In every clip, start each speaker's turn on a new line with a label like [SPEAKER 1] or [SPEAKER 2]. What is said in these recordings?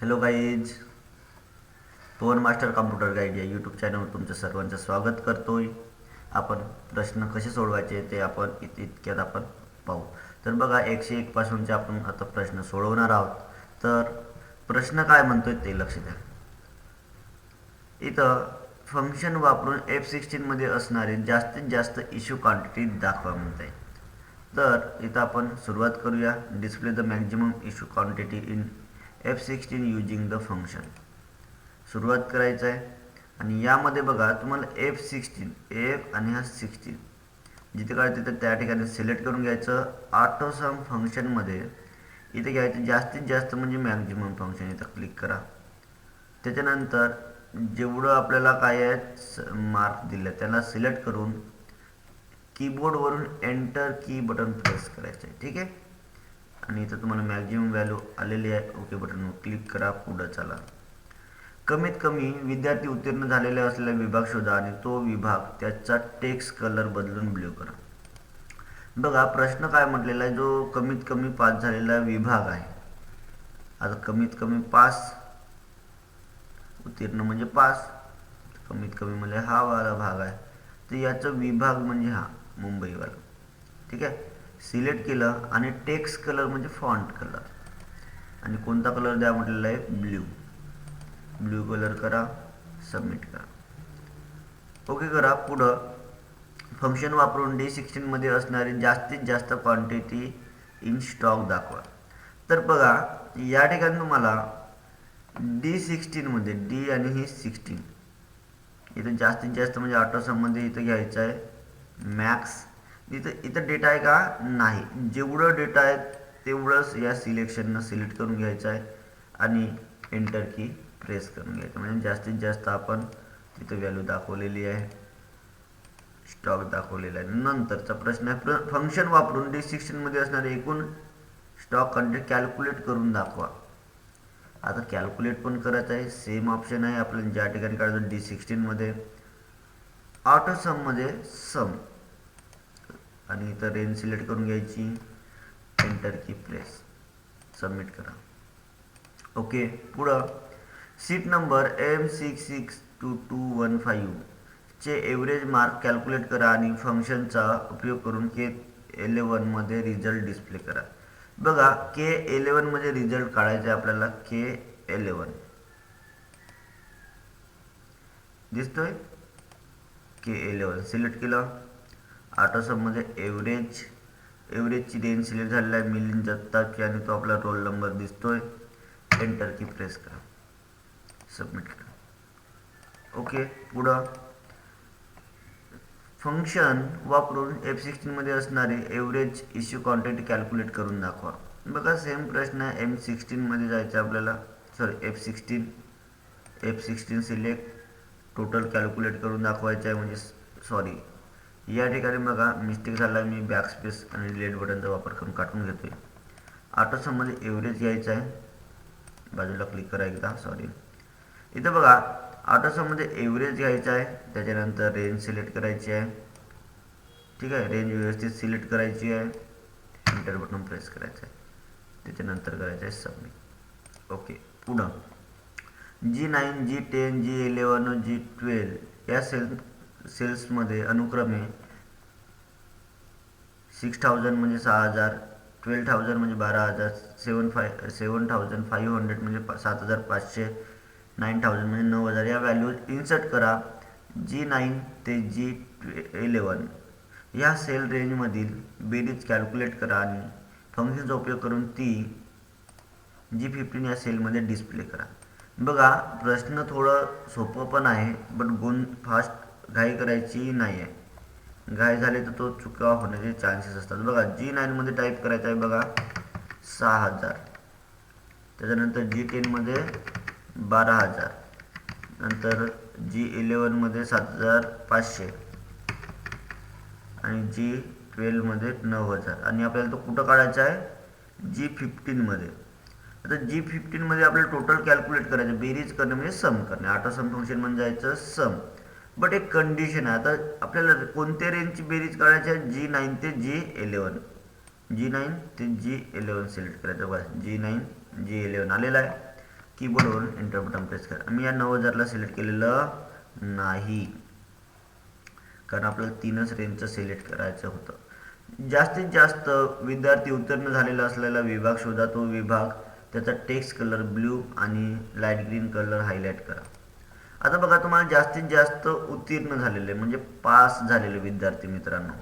[SPEAKER 1] Hello guys, पवन master computer guide या YouTube चॅनलवर तुमचं सर्वांचं स्वागत करतोय. आपण प्रश्न कसे सोडवायचे ते आपण इतक्यात आपण पाहू. तर बघा 101 पासूनचे आपण आता प्रश्न सोडवणार आहोत. तर प्रश्न काय म्हणतोय ते लक्ष द्या. इथं फंक्शन वापरून F16 मध्ये असणारे जास्तीत जास्त इश्यू क्वांटिटी दाखवा म्हणत आहे. तर इथं आपण सुरुवात करूया. Display the maximum issue quantity in F16 using the function. सुरुवात करायचं आहे आणि यामध्ये बघा तुम्हाला F आणि हा 16 जिथे काय तिथे त्या ठिकाणी सिलेक्ट करून घ्यायचं. ऑटो सम फंक्शनमध्ये इथे घ्यायचं जास्तीत जास्त म्हणजे मॅक्झिमम फंक्शन. इथं क्लिक करा. त्याच्यानंतर जेवढं आपल्याला काय आहे मार्क दिलं त्याला सिलेक्ट करून कीबोर्डवरून एंटर की बटन प्रेस करायचं आहे. ठीक आहे. आणि इथं तुम्हाला मॅक्झिमम व्हॅल्यू आलेली आहे. ओके बटनवर क्लिक करा. पुढं चला. कमीत कमी विद्यार्थी उत्तीर्ण झालेले असलेला विभाग शोधा आणि तो विभाग त्याचा टेक्स्ट कलर बदलून ब्ल्यू करा. बघा प्रश्न काय म्हटलेला आहे, जो कमीत कमी पास झालेला विभाग आहे. आता कमीत कमी पास, उत्तीर्ण म्हणजे पास, कमीत कमी म्हणजे हा वाला भाग आहे. तर याचा विभाग म्हणजे हा मुंबईवाला. ठीक आहे. सिलेक्ट केलं आणि टेक्स्ट कलर म्हणजे फॉन्ट कलर आणि कोणता कलर द्या म्हटलेला आहे, ब्ल्यू. ब्ल्यू कलर करा. सबमिट करा. ओके करा. पुढं फंक्शन वापरून D16 मध्ये असणारी जास्तीत जास्त क्वांटिटी इन स्टॉक दाखवा. तर बघा या ठिकाणी तुम्हाला D16 मध्ये डी आणि ही 16 इथं जास्तीत जास्त म्हणजे ऑटोसममध्ये इथं घ्यायचं आहे मॅक्स. इथं डेटा आहे का नाही, जेवढं डेटा आहे तेवढंच या सिलेक्शननं सिलेक्ट करून घ्यायचं आहे आणि एंटर की प्रेस करून घ्यायचं. म्हणजे जास्तीत जास्त आपण तिथं व्हॅल्यू दाखवलेली आहे, स्टॉक दाखवलेला आहे. नंतरचा प्रश्न आहे, फंक्शन वापरून D16 मध्ये असणारे एकूण स्टॉक कंटेंट कॅल्क्युलेट करून दाखवा. आता कॅल्क्युलेट पण करायचं आहे. सेम ऑप्शन आहे आपल्याला ज्या ठिकाणी काढायचं D16 मध्ये ऑटो सम मध्ये सम आणि इथं रेंज सिलेक्ट करून घ्यायची. एंटर की प्रेस. सबमिट करा. ओके. पुढं सीट नंबर M662215 चे एव्हरेज मार्क कॅल्क्युलेट करा आणि फंक्शनचा उपयोग करून K11 मध्ये रिझल्ट डिस्प्ले करा. बघा K11 मध्ये रिझल्ट काढायचा आहे आपल्याला. K11 दिसतोय. K11 सिलेक्ट केलं. ऑटोसम मध्ये एव्हरेजची रेंज सिलेक्ट झालेला आहे मिलिंद जगतापची आणि तो आपला रोल नंबर दिसतोय. एंटर की प्रेस करा. सबमिट करा. ओके. पुढं फंक्शन वापरून F16 मध्ये असणारे एव्हरेज इश्यू क्वांटिटी कॅल्क्युलेट करून दाखवा. बघा सेम प्रश्न आहे. M16 मध्ये जायचं आपल्याला, sorry F16 select, total calculate करून दाखवायचं आहे. म्हणजे सॉरी या ठिकाणी बघा मिस्टेक झाला, मी बॅकस्पेस आणि डिलीट बटनचा वापर करून काढून घेतोय. ऑटोसममध्ये एव्हरेज घ्यायचं आहे. बाजूला क्लिक करा एकदा. सॉरी इथं बघा ऑटोसममध्ये एव्हरेज घ्यायचा आहे. त्याच्यानंतर रेंज सिलेक्ट करायची आहे. ठीक आहे. रेंज व्यवस्थित सिलेक्ट करायची आहे. एंटर बटन प्रेस करायचं आहे. त्याच्यानंतर करायचं आहे सबमिट. ओके. पुढं G9, G10, G11, G12 या सेल्समध्ये अनुक्रमे 6000 म्हणजे 6000, 12000 म्हणजे 12000, 7500 म्हणजे 7500, 9000 म्हणजे 9000 या व्हॅल्यूज इन्सर्ट करा. G9 ते G11 या सेल रेंजमधील बेरीज कॅल्क्युलेट करा आणि फंक्शनचा उपयोग करून ती G15 या सेलमध्ये डिस्प्ले करा. बघा प्रश्न थोडं सोपं पण आहे, बट गुण फास्ट घाई करायची नाही आहे. घाई झाली तर तो चुका होण्याचे चान्सेस असतात. बघा G9 मध्ये टाईप करायचं आहे बघा 6000, त्याच्यानंतर G10 मध्ये 12000, नंतर G11 मध्ये 7500 आणि G12 मध्ये 9000 आणि आपल्याला तो कुठं काढायचा आहे, G15 मध्ये. आता G15 मध्ये आपल्याला टोटल कॅल्क्युलेट करायचं, बेरीज करणे म्हणजे सम करणे. ऑटो सम फंक्शन म्हणजे जायचं सम. बट एक कंडिशन आहे. आता आपल्याला कोणत्या रेंजची बेरीज काढायची आहे, G9 ते G11. G9 ते G11 सिलेक्ट करायचं. बघा G9 G11 आलेला आहे. कीबोर्डवरून एंटर बटन प्रेस करा. मी या 9000ला सिलेक्ट केलेलं नाही, कारण आपल्याला 3च रेंजचं सिलेक्ट करायचं होतं. जास्तीत जास्त विद्यार्थी उत्तीर्ण झालेला असलेला विभाग शोधा. तो विभाग, त्याचा टेक्स्ट कलर ब्ल्यू आणि लाईट ग्रीन कलर हायलाईट करा. आता बघा, तुम्हाला जास्तीत जास्त उत्तीर्ण झालेले म्हणजे पास झालेले विद्यार्थी मित्रांनो,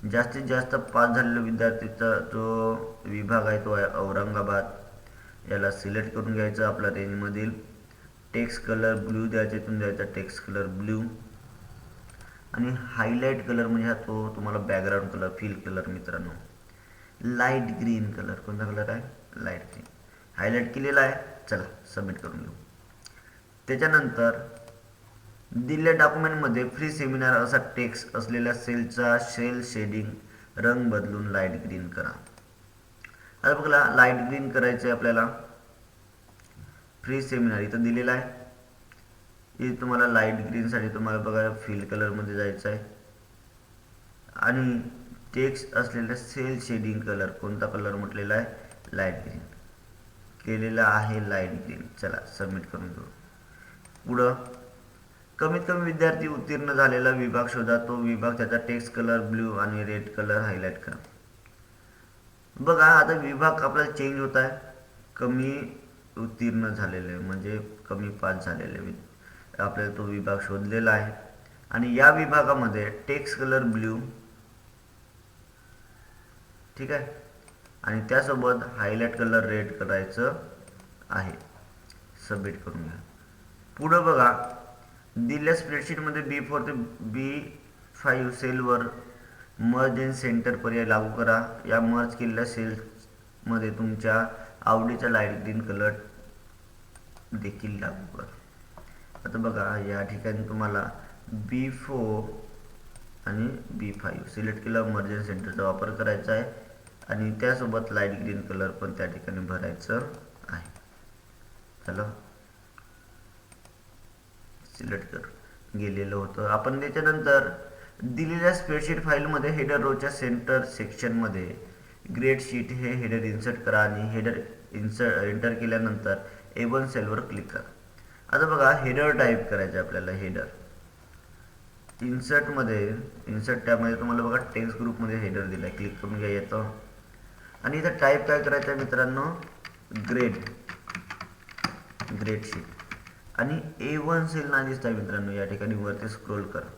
[SPEAKER 1] जास्तीत जास्त पास झालेल्या विद्यार्थीचा जो विभाग आहे तो आहे औरंगाबाद. याला सिलेक्ट करून घ्यायचं. आपल्या रेंजमधील टेक्स्ट कलर ब्ल्यू द्यायचा, इथून द्यायचा टेक्स्ट कलर ब्ल्यू आणि हायलाईट कलर म्हणजे हा तो तुम्हाला बॅकग्राऊंड कलर, फील कलर मित्रांनो, लाईट ग्रीन कलर. कोणता कलर आहे? Light green. हायलाईट केलेला आहे. चला सबमिट करून घेऊ. त्याच्यानंतर दिलेल्या डॉक्युमेंटमध्ये फ्री सेमिनार असा टेक्स्ट असलेल्या सेलचा सेल शेडिंग रंग बदलून लाईट ग्रीन करा. आता बघा, लाईट ग्रीन करायचं आहे आपल्याला. फ्री सेमिनार इथं दिलेला आहे. इथे तुम्हाला लाईट ग्रीनसाठी तुम्हाला बघा फिल कलरमध्ये जायचं आहे आणि टेक्स्ट असलेल्या सेल शेडिंग कलर, कोणता कलर म्हटलेला आहे? लाईट ग्रीन केलेला आहे, लाईट ग्रीन. चला सबमिट करून घेऊ. पुढं कमीत कमी विद्यार्थी उत्तीर्ण झालेला विभाग शोधा. तो विभाग, त्याचा टेक्स्ट कलर ब्ल्यू आणि रेड कलर हायलाईट करा. बघा, आता विभाग आपल्याला चेंज होत आहे. कमी उत्तीर्ण झालेले म्हणजे कमी पास झालेले आपल्याला तो विभाग शोधलेला आहे आणि या विभागामध्ये टेक्स्ट कलर ब्ल्यू, ठीक आहे, आणि त्यासोबत हायलाईट कलर रेड करायचं आहे. सबमिट करून घ्या. पुढं बघा, दिलेल्या स्प्रेडशीटमध्ये B4 ते B5 सेलवर मर्ज इन सेंटर पर्याय लागू करा. या मर्ज केलेल्या सेल्समध्ये तुमच्या आवडीचा लाईट ग्रीन कलर देखील लागू करा. आता बघा, या ठिकाणी तुम्हाला B4 आणि B5 सिलेक्ट केलं, मर्ज इन सेंटरचा वापर करायचा आहे आणि त्यासोबत लाईट ग्रीन कलर पण त्या ठिकाणी भरायचं आहे. चला सिलेक्ट कर गेलेलं होतं आपण. त्याच्यानंतर दिलेल्या स्प्रेडशीट फाईलमध्ये हेडर रोच्या सेंटर सेक्शनमध्ये ग्रेड शीट हे हेडर इन्सर्ट करा आणि हेडर एंटर केल्यानंतर A1 सेलवर क्लिक करा. आता बघा, हेडर टाईप करायचं आपल्याला. हेडर इन्सर्ट टॅबमध्ये तुम्हाला बघा टेक्स्ट ग्रुपमध्ये हेडर दिला आहे, क्लिक करून घ्या येतं आणि इथं टाईप काय करायचं आहे मित्रांनो? ग्रेड शीट आणि A1 सेल ना दिसत मित्रांनो. या ठिकाणी वरती स्क्रोल करा.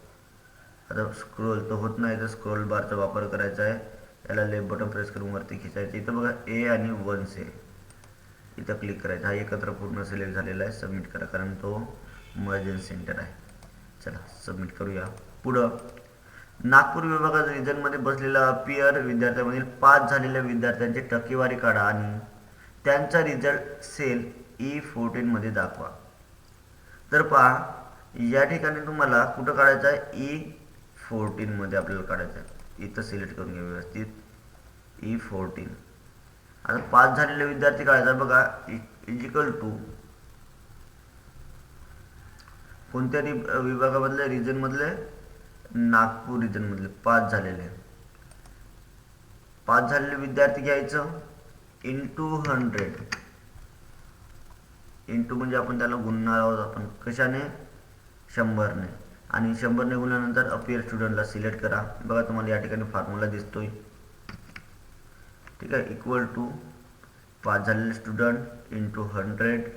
[SPEAKER 1] आता स्क्रोल तर होत नाही, तर स्क्रोल बारचा वापर करायचा आहे. याला लेफ्ट बटन प्रेस करून वरती खिचायचं. इथं बघा A आणि 1 सेल, इथं क्लिक करायचं. हा एकत्र पूर्ण सिलेक्ट झालेला आहे. सबमिट करा, कारण तो मर्ज इन सेंटर आहे. चला सबमिट करूया. पुढं नागपूर विभागाच्या रिजनमध्ये बसलेला अपीयर विद्यार्थ्यांमधील पास झालेल्या विद्यार्थ्यांची टक्केवारी काढा आणि त्यांचा रिझल्ट सेल E14 मध्ये दाखवा. तर पहा, या ठिकाणी तुम्हाला कुठं काढायचं आहे? E14 मध्ये आपल्याला काढायचं आहे. इथं सिलेक्ट करून घ्या व्यवस्थित, E14. आता पास झालेले विद्यार्थी काढायचा बघा, इक्वल टू कोणत्या विभागामधले? रिजन मधले, नागपूर रिजन मधले पास झालेले विद्यार्थी घ्यायचं इंटू 100. इंटू म्हणजे आपण त्याला गुणणार आहोत. आपण कशाने? 100ने. आणि 100ने गुणल्यानंतर अपीयर स्टुडंटला सिलेक्ट करा. बघा, तुम्हाला या ठिकाणी फॉर्म्युला दिसतोय, ठीक आहे. इक्वल टू पास झालेले स्टुडंट इंटू 100,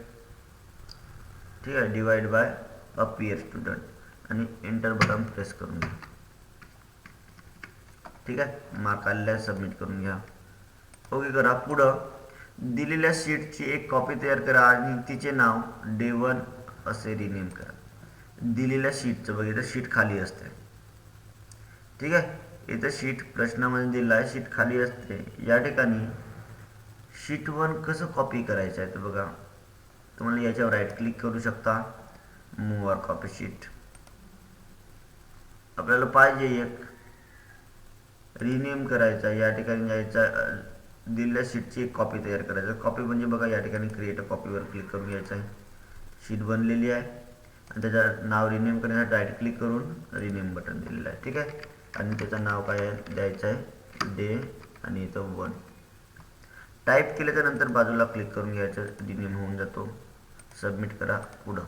[SPEAKER 1] ठीक आहे, डिवाइड बाय अपीयर स्टुडंट आणि एंटर बटन प्रेस करून घ्या. ठीक आहे, मार्क आलेला सबमिट करून घ्या. ओके करा. पुढं दिलेल्या शीटची एक कॉपी तयार करा आणि तिचे नाव डे 1 असे रिनेम करा. दिलेल्या शीटचं बघा, इथं शीट खाली असते, ठीक आहे. इथं शीट प्रश्नामध्ये दिला आहे, शीट खाली असते. या ठिकाणी शीट 1 कसं कॉपी करायचं आहे तर बघा, तुम्हाला याच्यावर राईट क्लिक करू शकता, मूव ऑर कॉपी शीट. आपल्याला पाहिजे एक रिनेम करायचा. या ठिकाणी जायचं, दिलेल्या शीटची एक कॉपी तयार करायचं. कॉपी म्हणजे बघा, या ठिकाणी क्रिएट अ कॉपीवर क्लिक करून घ्यायचं आहे. शीट बनलेली आहे आणि त्याचं नाव रिनेम करण्यासाठी राईट क्लिक करून रिनेम बटन दिलेलं आहे, ठीक आहे. आणि त्याचं नाव काय द्यायचं आहे? डे आणि इथं 1. टाईप केल्याच्या नंतर बाजूला क्लिक करून घ्यायचं, रिनेम होऊन जातो. सबमिट करा. पुढं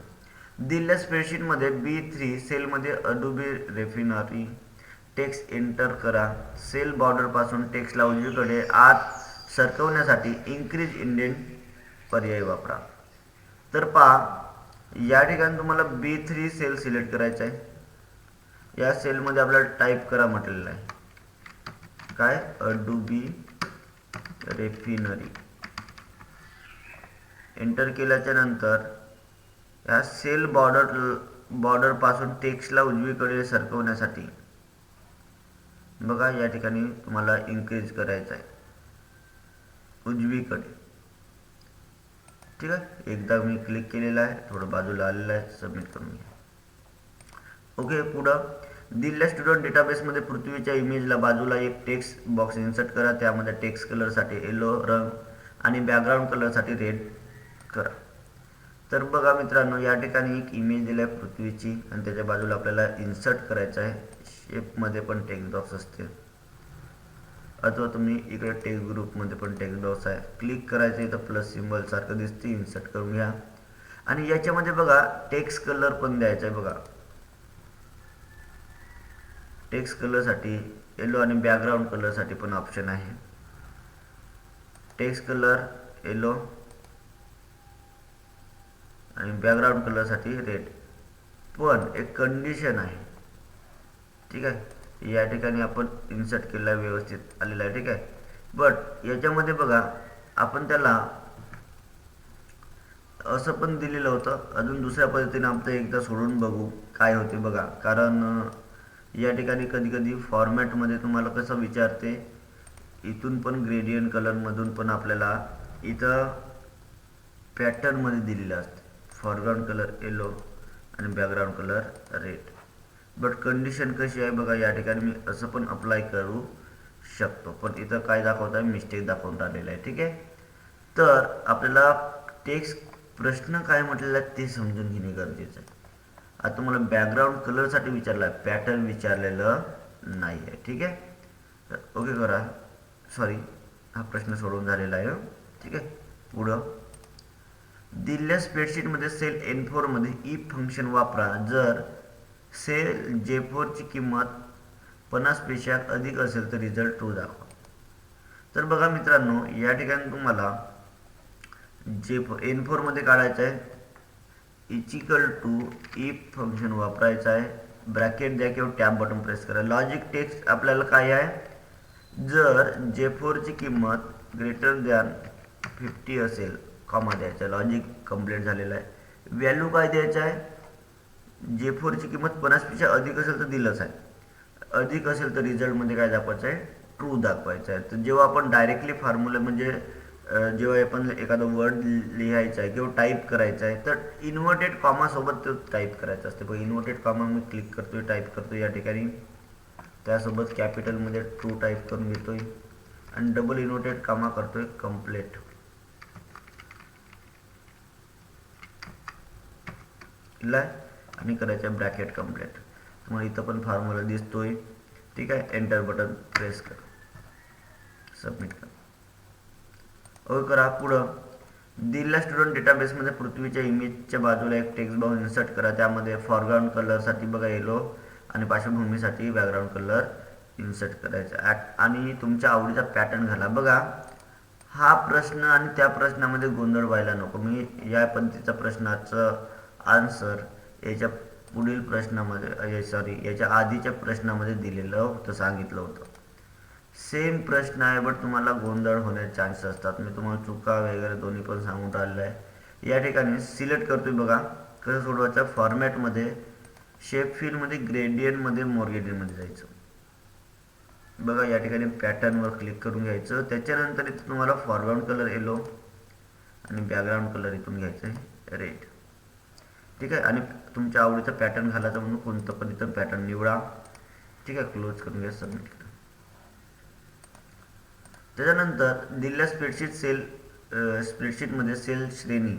[SPEAKER 1] दिलेल्या स्प्रेडशीटमध्ये B3 सेलमध्ये अडोबी रेफिनरी टेक्स्ट एंटर करा. सेल बॉर्डरपासून टेक्स्टला उजवीकडे आत सरकवण्यासाठी इन्क्रीज इंडेंट पर्याय वापरा. तर पहा या ठिकाणी तुम्हाला B3 सेल सिलेक्ट करायचा आहे. या सेलमध्ये आपल्याला टाईप करा म्हटलेलं आहे, काय, अडोबी रेफिनरी. एंटर केल्याच्या नंतर या सेल बॉर्डरपासून टेक्स्टला उजवीकडे सरकवण्यासाठी बघा या ठिकाणी तुम्हाला इन्क्रीज करायचं आहे उजवीकडे. ठीक आहे, एकदा मी क्लिक केलेलं आहे, थोडं बाजूला आलेलं आहे. सबमिट करून घ्या. ओके. पुढं दिलेल्या स्टुडंट डेटाबेसमध्ये पृथ्वीच्या इमेजला बाजूला एक टेक्स्ट बॉक्स इन्सर्ट करा. त्यामध्ये टेक्स्ट कलरसाठी येलो रंग आणि बॅकग्राऊंड कलरसाठी रेड करा. तर बघा मित्रांनो, या ठिकाणी एक इमेज दिली आहे पृथ्वीची आणि त्याच्या बाजूला आपल्याला इन्सर्ट करायचं आहे. शेपमध्ये पण टेक्स्ट बॉक्स असते, अथवा तुम्ही इकडे टेक्स्ट ग्रुपमध्ये पण टेक्स्ट बॉक्स आहे. क्लिक करायचं, इथं प्लस सिम्बॉल सारखं दिसते, इन्सर्ट करून घ्या. आणि याच्यामध्ये बघा टेक्स्ट कलर पण द्यायचा आहे. बघा टेक्स्ट कलरसाठी येलो आणि बॅकग्राऊंड कलरसाठी पण ऑप्शन आहे. टेक्स्ट कलर येलो आणि बॅकग्राऊंड कलरसाठी रेड. पण एक कंडिशन आहे. ठीक आहे, या ठिकाणी आपण इन्सर्ट केला व्यवस्थित आलेला आहे. ठीक आहे, बट याच्यामध्ये बघा आपण त्याला असं पण दिलेलं होतं. अजून दुसऱ्या पद्धतीने आपण एकदा सोडून बघू काय होते बघा. कारण या ठिकाणी कधी कधी फॉर्मॅटमध्ये तुम्हाला कसं विचारते, इथून पण ग्रेडियंट कलरमधून पण आपल्याला इथं पॅटर्नमध्ये दिलेलं असते. फॉरग्राऊंड कलर येलो आणि background colour red. But condition कशी आहे बघा, या ठिकाणी मी असं पण अप्लाय करू शकतो, पण इथं काय दाखवत आहे, मिस्टेक दाखवून राहिलेलं आहे. ठीक आहे, तर आपल्याला टेक्स्ट प्रश्न काय म्हटलेला आहे ते समजून घेणे गरजेचं आहे. आता तुम्हाला बॅकग्राऊंड कलरसाठी विचारला आहे, पॅटर्न विचारलेलं नाही आहे. ठीक आहे, तर ओके करा. सॉरी, हा प्रश्न सोडून झालेला आहे. ठीक आहे, पुढं दिलेल्या स्प्रेडशीटमध्ये सेल N4 मध्ये इफ फंक्शन वापरा जर सेल J4 ची किंमत 50 पेक्षा अधिक असेल तर रिझल्ट ट्रू दाखवा. तर बघा मित्रांनो, या ठिकाणी तुम्हाला N4 मध्ये काढायचं आहे, इक्वल टू इफ फंक्शन वापरायचं आहे. ब्रॅकेट द्या किंवा टॅब बटन प्रेस करा. लॉजिक टेक्स्ट आपल्याला काय आहे, जर J4 ची किंमत ग्रेटर दॅन 50 असेल, कॉमा द्यायचा. लॉजिक कंप्लीट झालेलं आहे. व्हॅल्यू काय द्यायचं आहे, J4 ची किंमत 50 पेक्षा अधिक असेल तर दिलंच आहे, अधिक असेल तर रिझल्टमध्ये काय दाखवायचं आहे, ट्रू दाखवायचं आहे. तर जेव्हा आपण डायरेक्टली फॉर्म्युला म्हणजे जेव्हा आपण एखादा वर्ड लिहायचा आहे किंवा टाईप करायचा आहे तर इन्व्हर्टेड कॉमा सोबत तो टाईप करायचा असते. पण इन्व्हर्टेड कॉमा मी क्लिक करतोय, टाईप करतोय या ठिकाणी, त्यासोबत कॅपिटलमध्ये ट्रू टाईप करून घेतोय आणि डबल इन्व्हर्टेड कॉमा करतोय कंप्लीट. आणि करायचं ब्रॅकेट कंप्लीट. तुम्हाला इथं पण फॉर्म्युला दिसतोय. ठीक आहे, एंटर बटन प्रेस करा, सबमिट करा. ओके करा. पुढं दिलेल्या स्टुडंट डेटाबेसमध्ये पृथ्वीच्या इमेजच्या बाजूला एक टेक्स्ट बॉक्स इन्सर्ट करा. त्यामध्ये फॉरग्राऊंड कलरसाठी बघा येलो आणि पार्श्वभूमीसाठी बॅकग्राऊंड कलर इन्सर्ट करायचा आणि तुमच्या आवडीचा पॅटर्न घाला. बघा हा प्रश्न आणि त्या प्रश्नामध्ये गोंधळ व्हायला नको. मी या पद्धतीचा प्रश्नाचं आन्सर याच्या पुढील प्रश्नामध्ये याच्या आधीच्या प्रश्नामध्ये दिलेलं होतं, सांगितलं होतं. सेम प्रश्न आहे बट तुम्हाला गोंधळ होण्याचे चान्सेस असतात. मी तुम्हाला चुका वगैरे दोन्ही पण सांगून राहिलेलं आहे. या ठिकाणी सिलेक्ट करतोय बघा कसं सोडवायचं. फॉर्मॅटमध्ये शेप फील्डमध्ये ग्रेडियंटमध्ये मोरग्रेडियंटमध्ये जायचं. बघा या ठिकाणी पॅटर्नवर क्लिक करून घ्यायचं. त्याच्यानंतर इथं तुम्हाला फॉरग्राऊंड कलर येलो आणि बॅकग्राऊंड कलर इथून घ्यायचं आहे रेड. ठीक आहे, आणि तुमच्या आवडीचा पॅटर्न घालायचा म्हणून कोणतं पण इथं पॅटर्न निवडा. ठीक आहे, क्लोज करून घ्या, सबमिट करा. त्याच्यानंतर दिलेल्या स्प्रेडशीटमध्ये सेल श्रेणी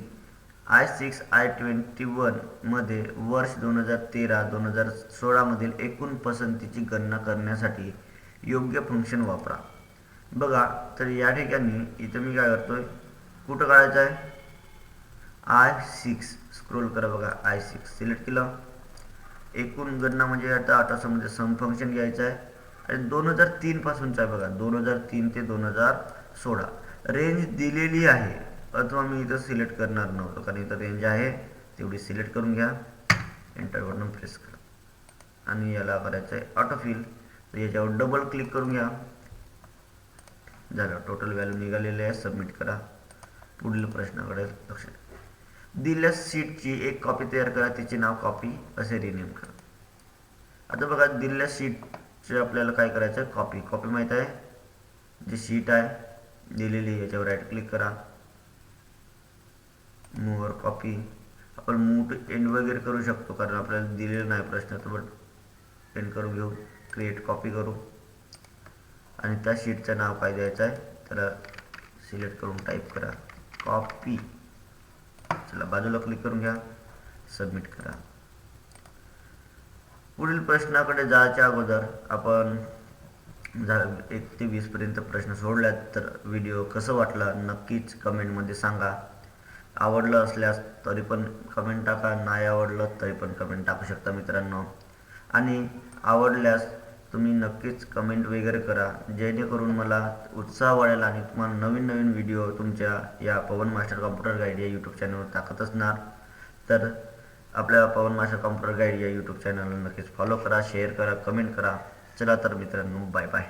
[SPEAKER 1] I6 I21 मध्ये वर्ष 2013-2016 मधील एकूण पसंतीची गणना करण्यासाठी योग्य फंक्शन वापरा. बघा, तर या ठिकाणी इथे मी काय करतोय, कुठं काढायचं आहे, I6 स्क्रोल करा बघा, I6 सिलेक्ट केलं. एकूण गणना म्हणजे आता आठवड्यामध्ये सम फंक्शन घ्यायचं आहे आणि 2003 पासूनचं आहे बघा, 2003 ते 2016 रेंज दिलेली आहे. अथवा मी इथं सिलेक्ट करणार नव्हतं कारण इथं रेंज आहे, तेवढी सिलेक्ट करून घ्या, एंटर बटन प्रेस करा आणि याला करायचं आहे ऑटोफिल. तर याच्यावर डबल क्लिक करून घ्या. झालं, टोटल व्हॅल्यू निघालेली आहे. सबमिट करा. पुढील प्रश्नाकडे लक्ष द्या. दिलेल्या शीटची एक कॉपी तयार करा, तिचे नाव कॉपी असे रिनेम करा. आता बघा, दिलेल्या शीटचे आपल्याला काय करायचं आहे, कॉपी माहीत आहे, जी शीट आहे दिलेली याच्यावर राईट क्लिक करा, मूव्हवर कॉपी. आपण मूव टू एंड वगैरे करू शकतो कारण आपल्याला दिलेलं नाही प्रश्न, तर बट एंड करून घेऊ, क्रिएट कॉपी करू आणि त्या शीटचं नाव काय द्यायचं आहे, त्याला सिलेक्ट करून टाईप करा कॉपी. चला, बाजूला क्लिक करून घ्या, सबमिट करा. पुढील प्रश्नाकडे जायच्या अगोदर आपण 1 ते 20 पर्यंत प्रश्न सोडल्यात. तर व्हिडिओ कसं वाटला नक्कीच कमेंटमध्ये सांगा. आवडलं असल्यास तरी पण कमेंट टाका, नाही आवडलं तरी पण कमेंट टाकू शकता मित्रांनो. आणि आवडल्यास तुम्ही नक्कीच कमेंट वगैरे करा, जेणेकरून मला उत्साह वाढेल आणि तुम्हाला नवीन नवीन व्हिडिओ तुमच्या या पवन मास्टर कॉम्प्युटर गाईड या यूट्यूब चॅनलवर टाकत असणार. तर आपल्या पवन मास्टर कॉम्प्युटर गाईड या यूट्यूब चॅनलला नक्कीच फॉलो करा, शेअर करा, कमेंट करा. चला तर मित्रांनो, बाय बाय.